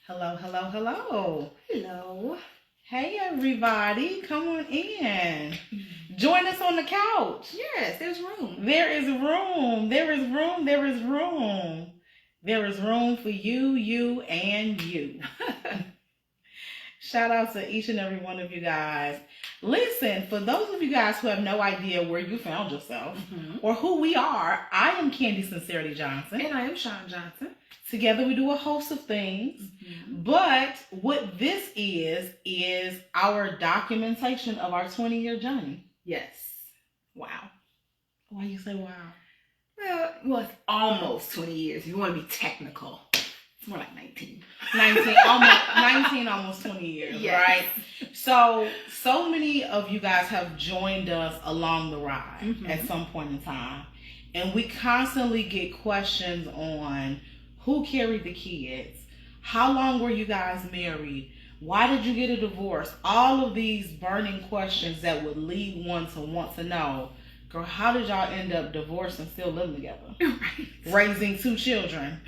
Hello, hello, hello. Hello. Hey, everybody. Come on in. Join us on the couch. Yes, there's room. There is room. There is room. There is room. There is room for you, and you. Shout out to each and every one of you guys. Listen, for those of you guys who have no idea where you found yourself or who we are, I am Candy Sincerity Johnson. And I am Sean Johnson. Together we do a host of things, but what this is our documentation of our 20-year journey. Yes. Wow. Why you say wow? Well, it's almost 20 years. If you want to be technical. It's more like 19. 19, almost 20 years, yes. Right? So many of you guys have joined us along the ride at some point in time. And we constantly get questions on who carried the kids? How long were you guys married? Why did you get a divorce? All of these burning questions that would lead one to want to know, girl, how did y'all end up divorced and still living together? Right. Raising 2 children.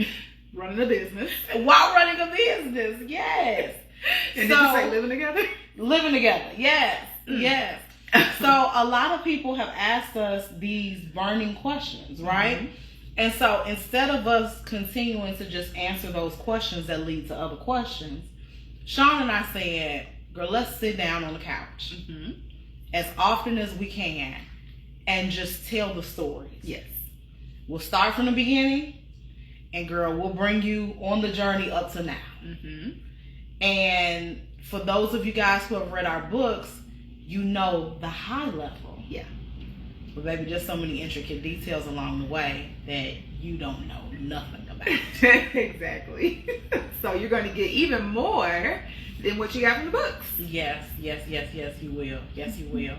Running a business. While running a business, yes. And did you say living together? Living together, yes, yes. So a lot of people have asked us these burning questions, right? And so instead of us continuing to just answer those questions that lead to other questions, Sean and I said, girl, let's sit down on the couch as often as we can and just tell the stories. Yes. We'll start from the beginning, and girl, we'll bring you on the journey up to now. And for those of you guys who have read our books, you know the high level. Yeah. But baby, just so many intricate details along the way that you don't know nothing about. Exactly. So you're going to get even more than what you got from the books. Yes, you will. Yes, you will.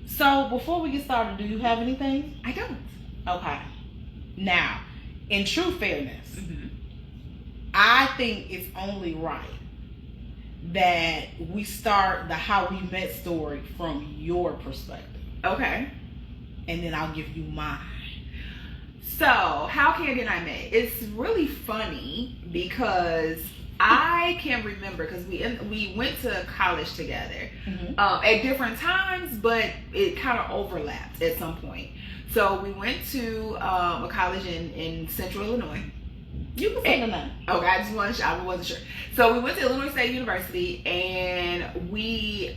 So before we get started, do you have anything? I don't. Okay. Now, in true fairness, I think it's only right that we start the how we met story from your perspective. Okay. And then I'll give you mine. So, how Candy and I met. It's really funny because I can remember because we went to college together at different times, but it kind of overlapped at some point. So we went to a college in Central Illinois. You can say the name. Okay, I wasn't sure. So we went to Illinois State University, and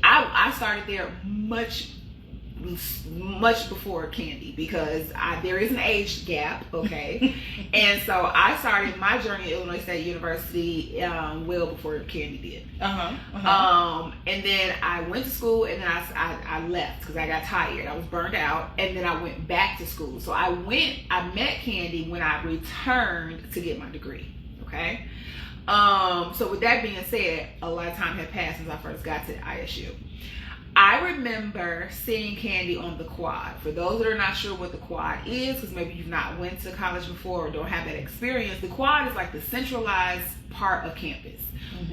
I started there much before Candy because there is an age gap, okay? And so I started my journey at Illinois State University well before Candy did. And then I went to school, and then I left because I got tired. I was burned out, and then I went back to school. So I met Candy when I returned to get my degree, okay? So with that being said, a lot of time had passed since I first got to ISU. I remember seeing Candy on the quad. For those that are not sure what the quad is, because maybe you've not went to college before or don't have that experience, the quad is like the centralized part of campus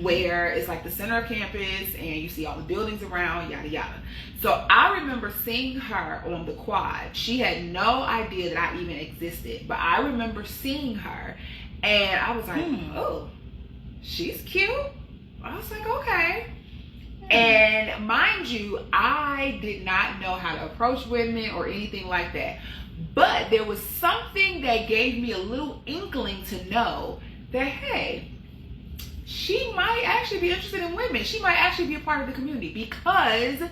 where it's like the center of campus and you see all the buildings around, yada yada. So I remember seeing her on the quad. She had no idea that I even existed, but I remember seeing her and I was like, oh, she's cute. I was like, okay. And mind you, I did not know how to approach women or anything like that. But there was something that gave me a little inkling to know that, hey, she might actually be interested in women. She might actually be a part of the community because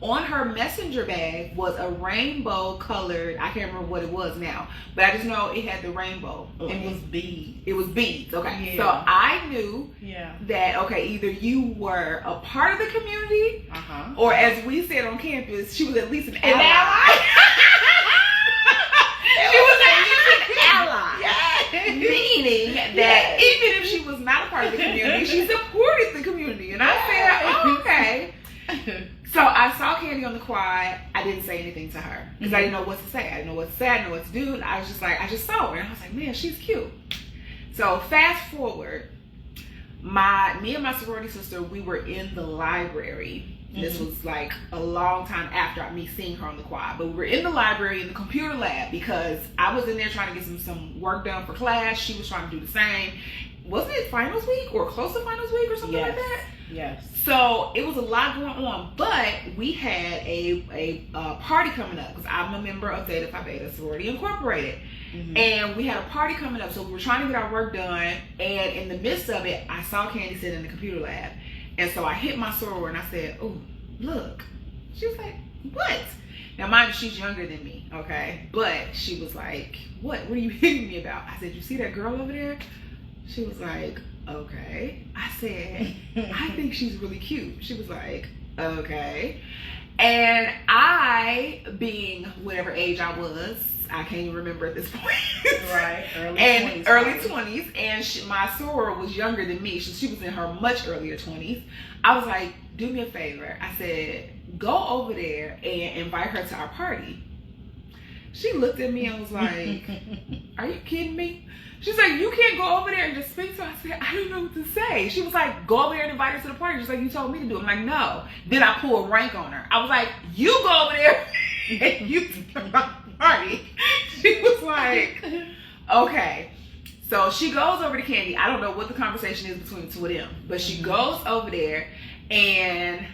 on her messenger bag was a rainbow colored, I can't remember what it was now, but I just know it had the rainbow. It was beads. It was beads, okay. Yeah. So I knew that, okay, either you were a part of the community or as we said on campus, she was at least an ally. She was at least an ally. Yes. Meaning that even if she was not a part of the community, she supported the community. And I said, oh, okay. So I saw Candy on the quad. I didn't say anything to her because I didn't know what to say. I didn't know what to say. I didn't know what to do. And I was just like, I just saw her. And I was like, man, she's cute. So fast forward, me and my sorority sister, we were in the library. This was like a long time after me seeing her on the quad. But we were in the library in the computer lab because I was in there trying to get some work done for class. She was trying to do the same. wasn't it finals week or close to finals week or something like that? Yes. So it was a lot going on, but we had a party coming up because I'm a member of Theta Phi Beta Sorority Incorporated. Mm-hmm. And we had a party coming up, so we were trying to get our work done, and in the midst of it, I saw Candy sitting in the computer lab, and so I hit my soror and I said, "Oh, look." She was like, "What?" Now, mind you, she's younger than me, okay? But she was like, What are you hitting me about? I said, "You see that girl over there?" She was like, "Okay." I said, "I think she's really cute." She was like, "Okay." And I, being whatever age I was, I can't even remember at this point. Right. Early 20s. And my soror was younger than me. She was in her much earlier 20s. I was like, "Do me a favor." I said, "Go over there and invite her to our party." She looked at me and was like, "Are you kidding me?" She's like, "You can't go over there and just speak to her." I said, "I don't know what to say." She was like, "Go over there and invite her to the party just like you told me to do." I'm like, "No." Then I pulled rank on her. I was like, "You go over there and you to my party." She was like, "Okay." So she goes over to Candy. I don't know what the conversation is between the two of them, but she goes over there and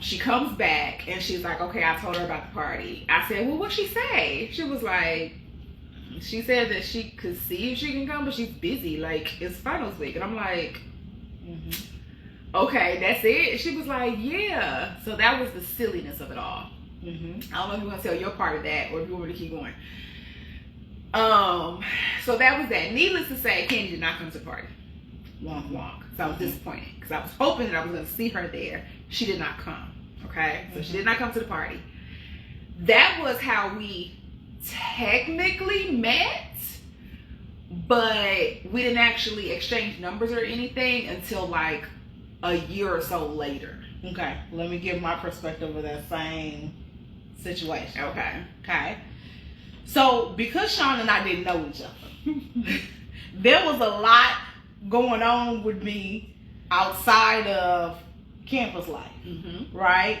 she comes back and she's like, "Okay, I told her about the party." I said, "Well, what'd she say?" She was like, she said that she could see if she can come, but she's busy. Like, it's finals week. And I'm like, "Okay, that's it?" She was like, "Yeah." So that was the silliness of it all. I don't know if you want to tell your part of that or if you want me to keep going. So that was that. Needless to say, Candy did not come to the party. Wonk wonk. So I was disappointed because I was hoping that I was going to see her there. She did not come. Okay? So she did not come to the party. That was how we technically met, but we didn't actually exchange numbers or anything until like a year or so later. Okay, let me give my perspective of that same situation. Okay. So because Sean and I didn't know each other, there was a lot going on with me outside of campus life, right?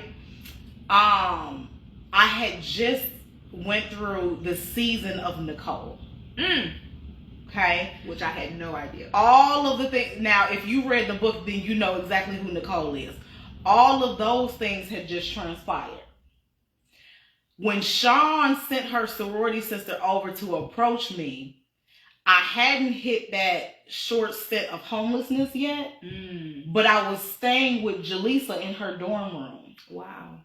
I had just went through the season of Nicole. Okay? Which I had no idea. All of the things. Now, if you read the book, then you know exactly who Nicole is. All of those things had just transpired. When Sean sent her sorority sister over to approach me, I hadn't hit that short stint of homelessness yet, but I was staying with Jaleesa in her dorm room. Wow.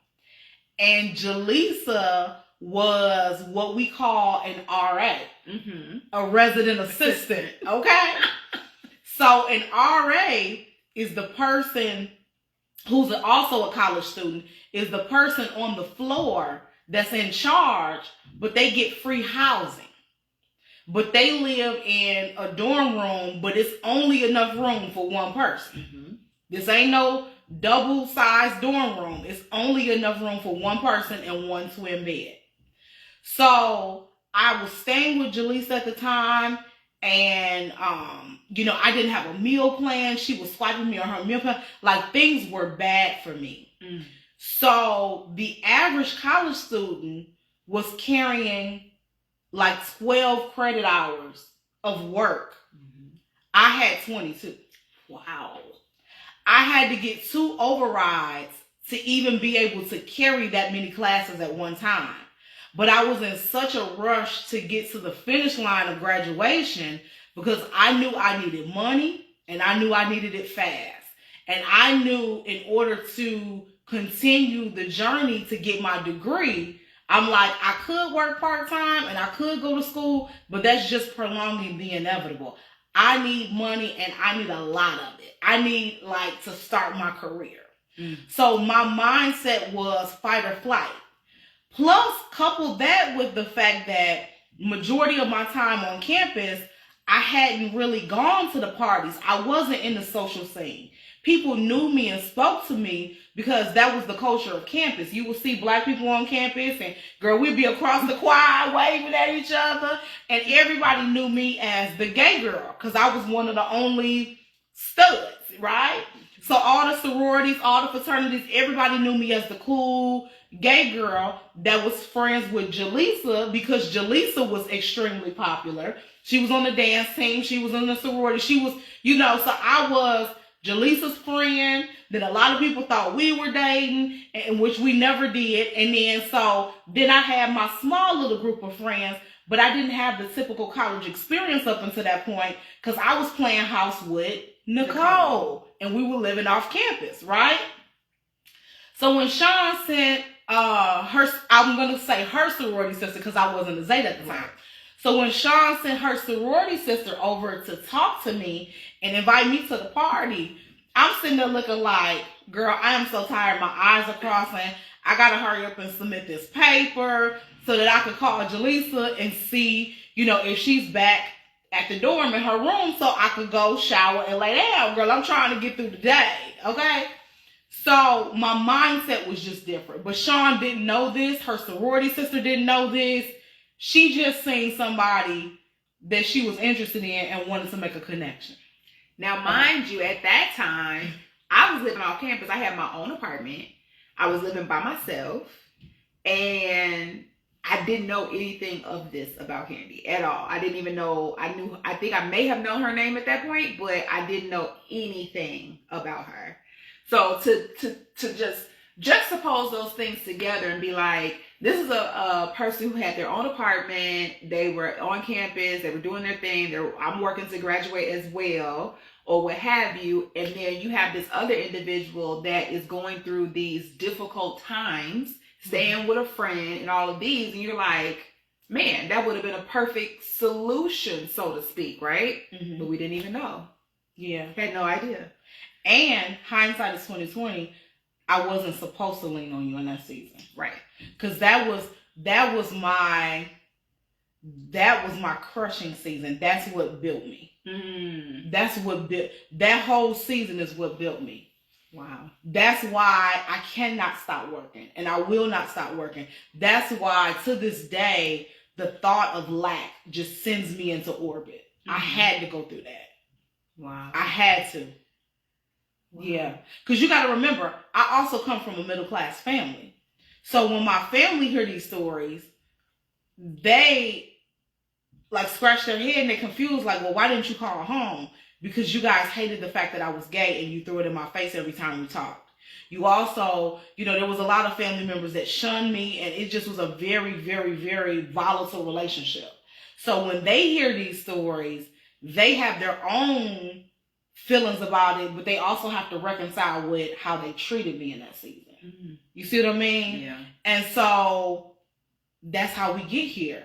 And Jaleesa was what we call an RA, a resident assistant, okay? So an RA is the person who's also a college student, is the person on the floor that's in charge, but they get free housing. But they live in a dorm room, but it's only enough room for one person. This ain't no double-sized dorm room. It's only enough room for one person and one twin bed. So I was staying with Jaleesa at the time, and I didn't have a meal plan. She was swiping me on her meal plan. Like, things were bad for me. So the average college student was carrying like 12 credit hours of work. I had 22. Wow. I had to get 2 overrides to even be able to carry that many classes at one time. But I was in such a rush to get to the finish line of graduation because I knew I needed money and I knew I needed it fast. And I knew in order to continue the journey to get my degree, I'm like, I could work part-time and I could go to school, but that's just prolonging the inevitable. I need money and I need a lot of it. I need to start my career. So my mindset was fight or flight. Plus, couple that with the fact that majority of my time on campus, I hadn't really gone to the parties. I wasn't in the social scene. People knew me and spoke to me because that was the culture of campus. You would see black people on campus and, girl, we'd be across the quad waving at each other. And everybody knew me as the gay girl because I was one of the only studs, right? So all the sororities, all the fraternities, everybody knew me as the cool gay girl that was friends with Jaleesa because Jaleesa was extremely popular. She was on the dance team. She was in the sorority. She was, so I was Jaleesa's friend that a lot of people thought we were dating, and which we never did. And then I had my small little group of friends, but I didn't have the typical college experience up until that point because I was playing house with Nicole, and we were living off campus, right? So when Sean sent I'm going to say her sorority sister because I wasn't a Zeta at the time. So when Sean sent her sorority sister over to talk to me and invite me to the party, I'm sitting there looking like, girl, I am so tired. My eyes are crossing. I got to hurry up and submit this paper so that I could call Jaleesa and see, if she's back at the dorm in her room so I could go shower and lay down. Girl, I'm trying to get through the day, okay? So my mindset was just different. But Sean didn't know this. Her sorority sister didn't know this. She just seen somebody that she was interested in and wanted to make a connection. Now, mind you, at that time, I was living off campus. I had my own apartment. I was living by myself. And I didn't know anything of this about Candy at all. I didn't even know. I think I may have known her name at that point, but I didn't know anything about her. So to just juxtapose those things together and be like, this is a person who had their own apartment. They were on campus. They were doing their thing. I'm working to graduate as well, or what have you. And then you have this other individual that is going through these difficult times, staying with a friend and all of these. And you're like, man, that would have been a perfect solution, so to speak, right? Mm-hmm. But we didn't even know. Yeah. Had no idea. And hindsight is 2020. I wasn't supposed to lean on you in that season, right? Because that was my crushing season. That's what built me. That's what built that whole season is what built me. Wow. That's why I cannot stop working, and I will not stop working. That's why to this day the thought of lack just sends me into orbit. I had to go through that. Wow. I had to. Yeah, because you got to remember, I also come from a middle class family. So when my family hear these stories, they like scratch their head and they're confused. Like, well, why didn't you call home? Because you guys hated the fact that I was gay and you threw it in my face every time we talked. You also, there was a lot of family members that shunned me, and it just was a very, very, very volatile relationship. So when they hear these stories, they have their own feelings about it, but they also have to reconcile with how they treated me in that season. Mm-hmm. You see what I mean? Yeah. And so that's how we get here.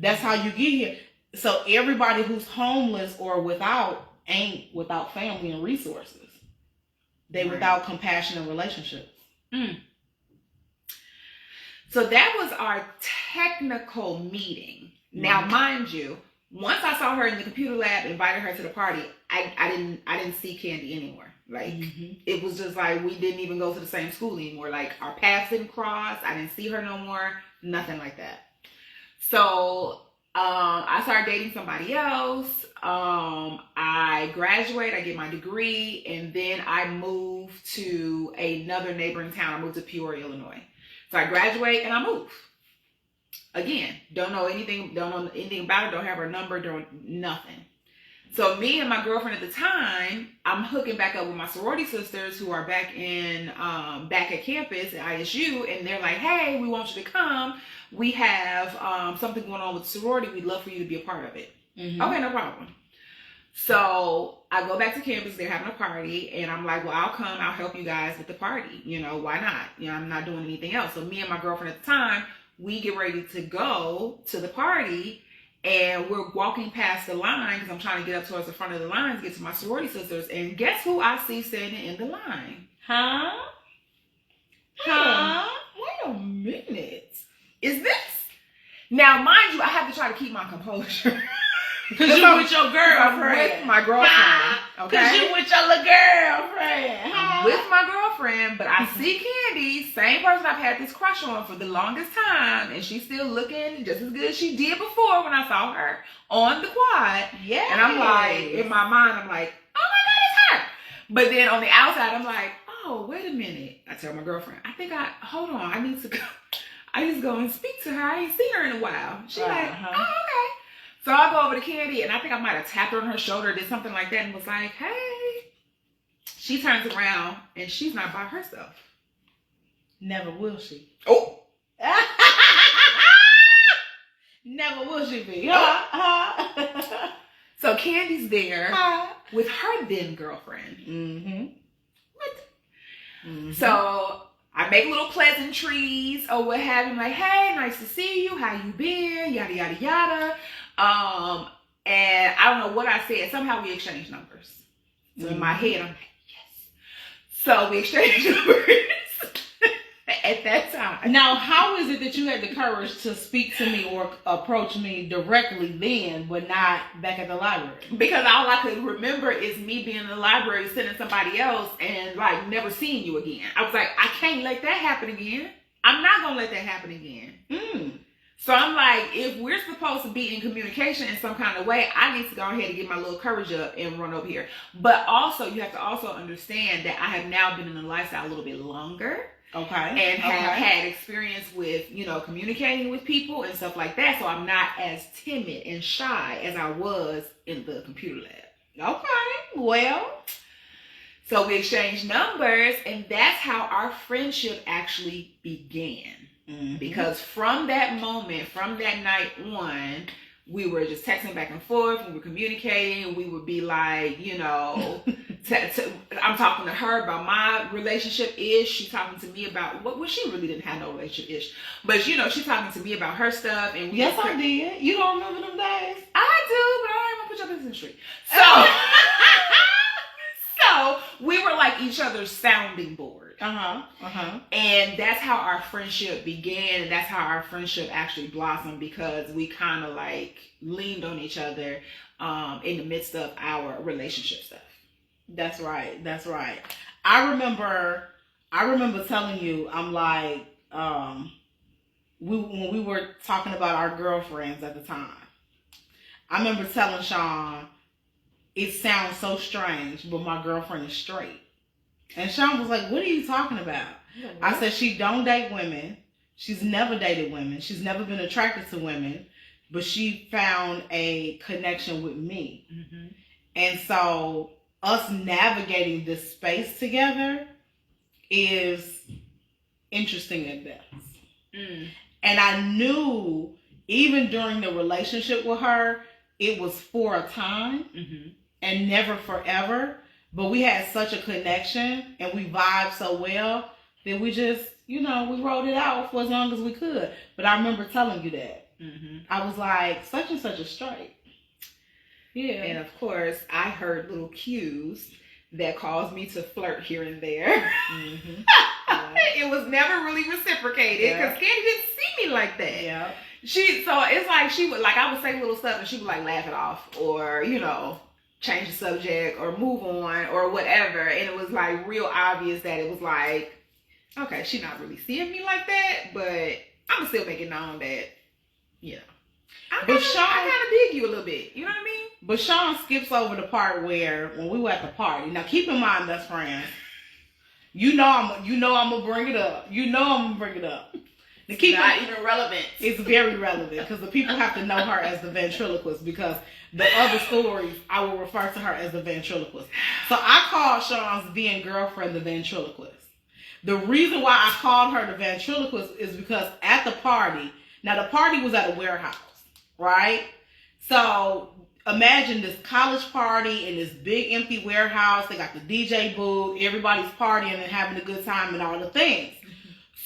That's how you get here. So everybody who's homeless or without ain't without family and resources. They without compassion and relationships. So that was our technical meeting. Now, mind you, once I saw her in the computer lab, invited her to the party, I didn't see Candy anymore. Like, it was just like we didn't even go to the same school anymore. Like, our paths didn't cross. I didn't see her no more. Nothing like that. So I started dating somebody else. I graduate. I get my degree. And then I moved to another neighboring town. I moved to Peoria, Illinois. So I graduate and I move. Again, don't know anything about it, don't have her number, nothing. So me and my girlfriend at the time, I'm hooking back up with my sorority sisters who are back at campus at ISU, and they're like, hey, we want you to come. We have something going on with sorority. We'd love for you to be a part of it. Okay, no problem. So I go back to campus, they're having a party, and I'm like, well, I'll come, I'll help you guys with the party. Why not? I'm not doing anything else. So me and my girlfriend at the time, we get ready to go to the party, and we're walking past the line because I'm trying to get up towards the front of the line to get to my sorority sisters. And guess who I see standing in the line? Huh? Wait a minute. Is this? Now, mind you, I have to try to keep my composure. Because you with your girlfriend. With my girlfriend. Okay? Because you with your little girlfriend. I'm with my girlfriend, but I see Candy, same person I've had this crush on for the longest time, and she's still looking just as good as she did before when I saw her on the quad. Yeah. And I'm like, in my mind, I'm like, oh my God, it's her. But then on the outside, I'm like, oh, wait a minute. I tell my girlfriend, hold on, I need to go and speak to her. I ain't seen her in a while. She's like, oh, okay. So I go over to Candy, and I think I might have tapped her on her shoulder, did something like that, and was like, hey. She turns around, and she's not by herself. Never will she. Oh. Never will she be. So Candy's there with her then girlfriend. Mm-hmm. What? Mm-hmm. So I make little pleasantries or what have you. Like, hey, nice to see you. How you been? Yada, yada, yada. And I don't know what I said. Somehow we exchanged numbers. So in my head, I'm like, yes. So we exchanged numbers at that time. Now, how is it that you had the courage to speak to me or approach me directly then, but not back at the library? Because all I could remember is me being in the library, sending somebody else, and like never seeing you again. I was like, I can't let that happen again. I'm not gonna let that happen again. So I'm like, if we're supposed to be in communication in some kind of way, I need to go ahead and get my little courage up and run over here. But also, you have to also understand that I have now been in the lifestyle a little bit longer. Okay. And have had experience with, communicating with people and stuff like that. So I'm not as timid and shy as I was in the computer lab. Okay. Well. So we exchanged numbers, and that's how our friendship actually began. Mm-hmm. Because from that moment, from that night on, we were just texting back and forth. We were communicating. We would be like, I'm talking to her about my relationship ish. She's talking to me about well, she really didn't have no relationship ish, but she's talking to me about her stuff. And yes, I did. You don't remember them days? I do, but I don't even put your business in the street. So, so we were like each other's sounding board. And that's how our friendship began, and that's how our friendship actually blossomed, because we kind of like leaned on each other in the midst of our relationship stuff. That's right. I remember telling you, I'm like, when we were talking about our girlfriends at the time, I remember telling Sean, it sounds so strange, but my girlfriend is straight. And Sean was like, what are you talking about? I said, she don't date women. She's never dated women. She's never been attracted to women. But she found a connection with me. Mm-hmm. And so us navigating this space together is interesting at best. And I knew, even during the relationship with her, it was for a time and never forever. But we had such a connection and we vibed so well that we just, we rolled it out for as long as we could. But I remember telling you that. I was like, such and such is straight. Yeah. And of course, I heard little cues that caused me to flirt here and there. It was never really reciprocated because Candy didn't see me like that. Yeah. So it's like she would, like, I would say little stuff and she would like laugh it off or, change the subject or move on or whatever. And it was like real obvious that it was like, okay, she's not really seeing me like that, but I'm still making known that, I kind of dig you a little bit. You know what I mean? But Sean skips over the part where when we were at the party. Now keep in mind, best friends, I'm gonna bring it up. I'm gonna bring it up. It's not even relevant. It's very relevant because the people have to know her as the ventriloquist, because the other stories I will refer to her as the ventriloquist. So I called Sean's then girlfriend the ventriloquist. The reason why I called her the ventriloquist is because at the party, now the party was at a warehouse, right? So imagine this college party in this big empty warehouse. They got the DJ booth, everybody's partying and having a good time and all the things.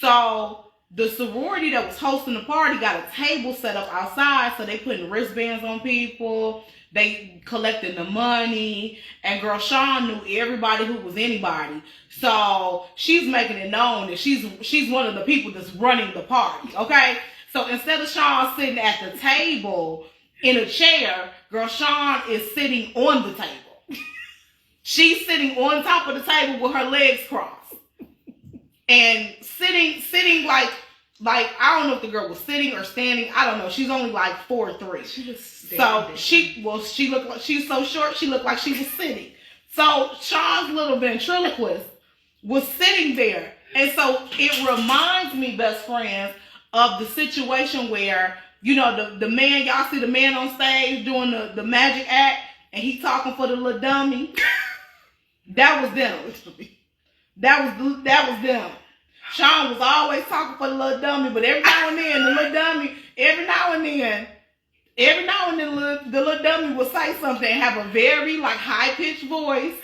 So the sorority that was hosting the party got a table set up outside, so they putting wristbands on people. They collecting the money, and girl Sean knew everybody who was anybody. So she's making it known that she's one of the people that's running the party. Okay, so instead of Sean sitting at the table in a chair, girl Sean is sitting on the table. She's sitting on top of the table with her legs crossed. And sitting like I don't know if the girl was sitting or standing. I don't know. She's only like 4'3". She was standing. So she looked like she's so short. She looked like she was sitting. So Sean's little ventriloquist was sitting there, and so it reminds me, best friends, of the situation where the man, y'all see the man on stage doing the magic act, and he talking for the little dummy. That was them. That was them. Sean was always talking for the little dummy, but every now and then the little dummy would say something and have a very high pitched voice.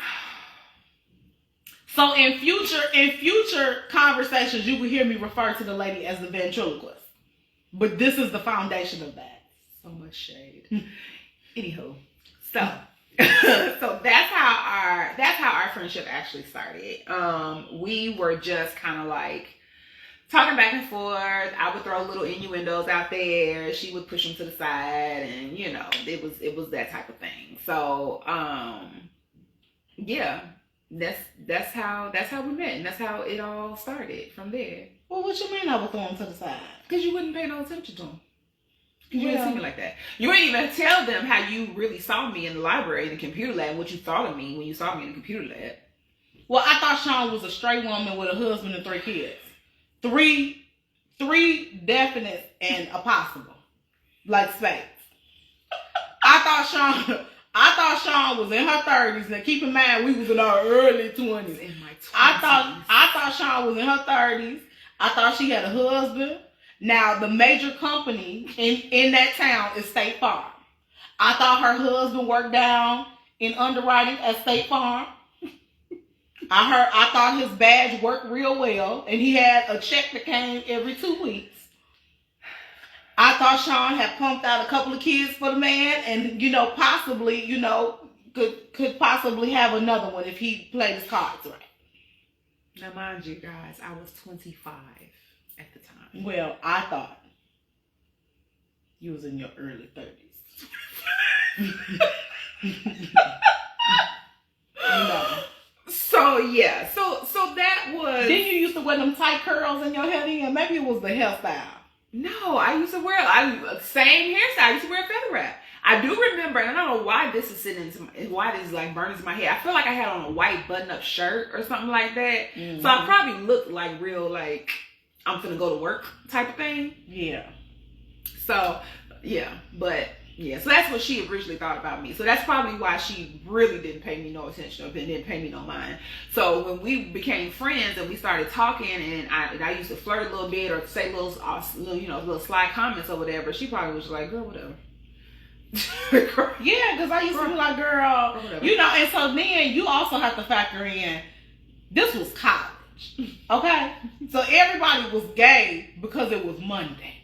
So in future conversations, you will hear me refer to the lady as the ventriloquist. But this is the foundation of that. So much shade. Anywho, so that's how our friendship actually started. We were just kind of talking back and forth. I would throw little innuendos out there. She would push them to the side, and it was that type of thing. So yeah, that's how we met, and that's how it all started from there. Well, what you mean I would throw them to the side? Because you wouldn't pay no attention to them. You didn't see me like that. You wouldn't even tell them how you really saw me in the library, in the computer lab, what you thought of me when you saw me in the computer lab. Well, I thought Sean was a straight woman with a husband and 3 kids. Three definite and a possible. Like spades. I thought Sean was in her 30s. Now keep in mind we was in our early 20s. In my 20s. I thought Sean was in her 30s. I thought she had a husband. Now, the major company in that town is State Farm. I thought her husband worked down in underwriting at State Farm. I thought his badge worked real well, and he had a check that came every 2 weeks. I thought Sean had pumped out a couple of kids for the man, and possibly, could possibly have another one if he played his cards right. Now, mind you, guys, I was 25 at the time. Well, I thought you was in your early 30s. So yeah, so that was. Then you used to wear them tight curls in your head, and maybe it was the hairstyle. No, I used to wear same hairstyle. I used to wear a feather wrap. I do remember, and I don't know why this is why this is burning into my head. I feel like I had on a white button-up shirt or something like that. Mm-hmm. So I probably looked real I'm finna go to work type of thing. Yeah. So yeah, but yeah, so that's what she originally thought about me. So that's probably why she really didn't pay me no attention or didn't pay me no mind. So when we became friends and we started talking, and I used to flirt a little bit or say little sly comments or whatever, she probably was like, girl, whatever. Yeah, because I used to be like, girl, and so then you also have to factor in, this was college. Okay? So everybody was gay because it was Monday.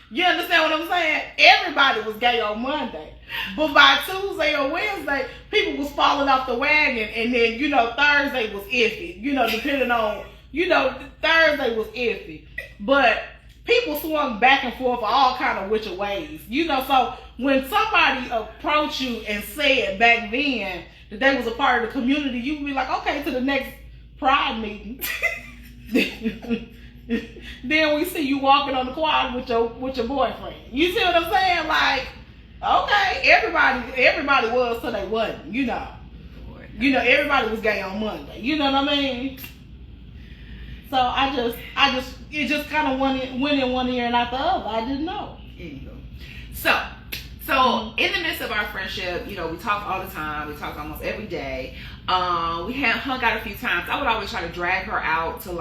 You understand what I'm saying? Everybody was gay on Monday. But by Tuesday or Wednesday, people was falling off the wagon, and then, Thursday was iffy. Depending on, Thursday was iffy. But people swung back and forth all kind of which ways. So when somebody approached you and said back then that they was a part of the community, you would be like, okay, to the next Pride meeting. Then we see you walking on the quad with your boyfriend. You see what I'm saying? Okay, everybody was till they wasn't. Everybody was gay on Monday. You know what I mean? So it just kind of went in one ear and out the other. I didn't know. Anywho. So in the midst of our friendship, we talk all the time. We talk almost every day. We hung out a few times. I would always try to drag her out to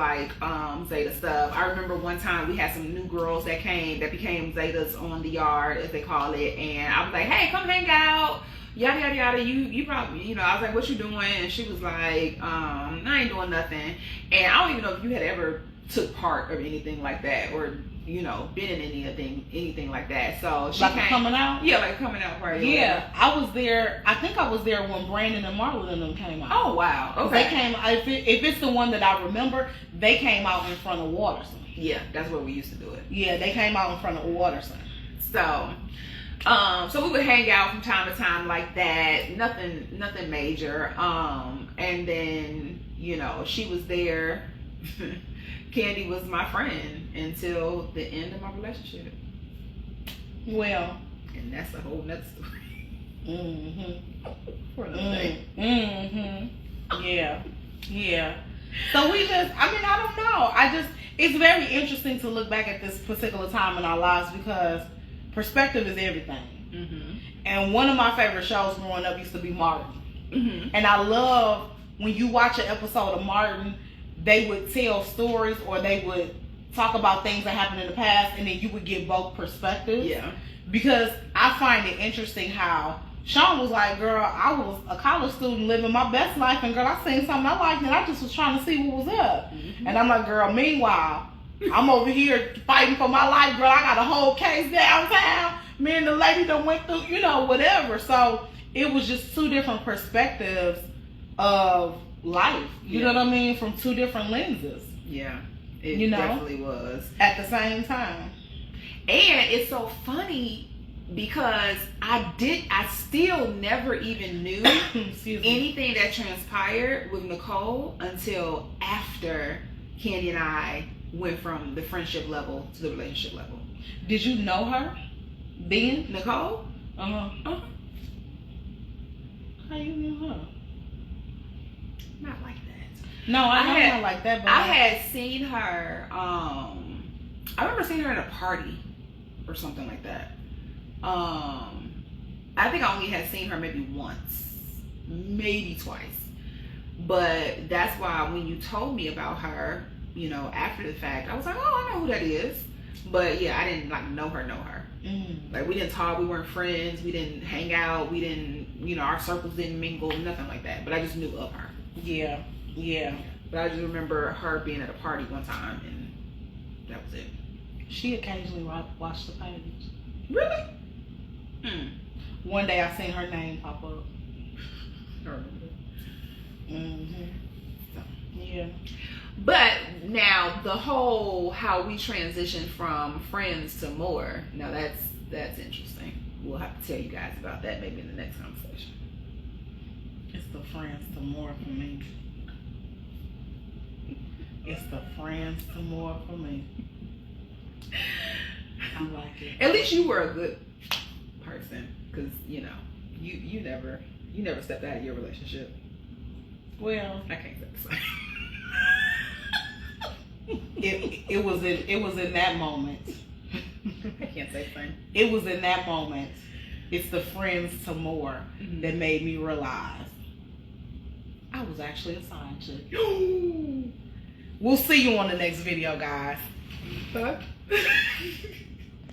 Zeta stuff. I remember one time we had some new girls that became Zetas on the yard, as they call it, and I was like, hey, come hang out. Yada yada yada. You probably, I was like, what you doing? And she was like, I ain't doing nothing. And I don't even know if you had ever took part of anything like that, or been in anything like that. So she came, coming out. Yeah, coming out party. Yeah, I was there. I think I was there when Brandon and Marlon and them came out. Oh wow. Okay. They came. If it's the one that I remember, they came out in front of Waterson. Yeah, that's where we used to do it. Yeah, they came out in front of Waterson. So we would hang out from time to time like that. Nothing major. And then she was there. Candy was my friend until the end of my relationship. Well, and that's a whole nother story. Mm-hmm. For another day. Mm-hmm. Yeah. So we just, I don't know. It's very interesting to look back at this particular time in our lives because perspective is everything. Mm-hmm. And one of my favorite shows growing up used to be Martin. Mm-hmm. And I love when you watch an episode of Martin, they would tell stories or they would talk about things that happened in the past, and then you would get both perspectives. Yeah. Because I find it interesting how Sean was like, girl, I was a college student living my best life, and girl, I seen something I liked, and I just was trying to see what was up. Mm-hmm. And I'm like, girl, meanwhile, I'm over here fighting for my life, girl. I got a whole case downtown. Me and the lady that went through, whatever. So it was just two different perspectives of life. You know what I mean? From two different lenses. Yeah. It definitely was. At the same time. And it's so funny because I still never even knew anything that transpired with Nicole until after Candy and I went from the friendship level to the relationship level. Did you know her then? Nicole? Uh-huh. Uh-huh. How you knew her? Not like that. No, I know not like that, but I had seen her, I remember seeing her at a party or something like that. I think I only had seen her maybe once, maybe twice. But that's why when you told me about her, after the fact, I was like, oh, I know who that is. But yeah, I didn't know her. Mm. Like we didn't talk, we weren't friends, we didn't hang out, we didn't, our circles didn't mingle, nothing like that. But I just knew of her. Yeah, yeah. But I just remember her being at a party one time, and that was it. She occasionally watched the page. Really? One day I seen her name pop up. I remember. Mm-hmm. So. Yeah. But now the whole how we transitioned from friends to more. Now that's interesting. We'll have to tell you guys about that maybe in the next conversation. It's the friends to more for me. It's the friends to more for me. I like it. At least you were a good person, because you never stepped out of your relationship. Well, I can't say the same. it was in that moment. I can't say the same. It was in that moment. It's the friends to more Mm-hmm. that made me realize I was actually a side chick. We'll see you on the next video, guys. Fuck.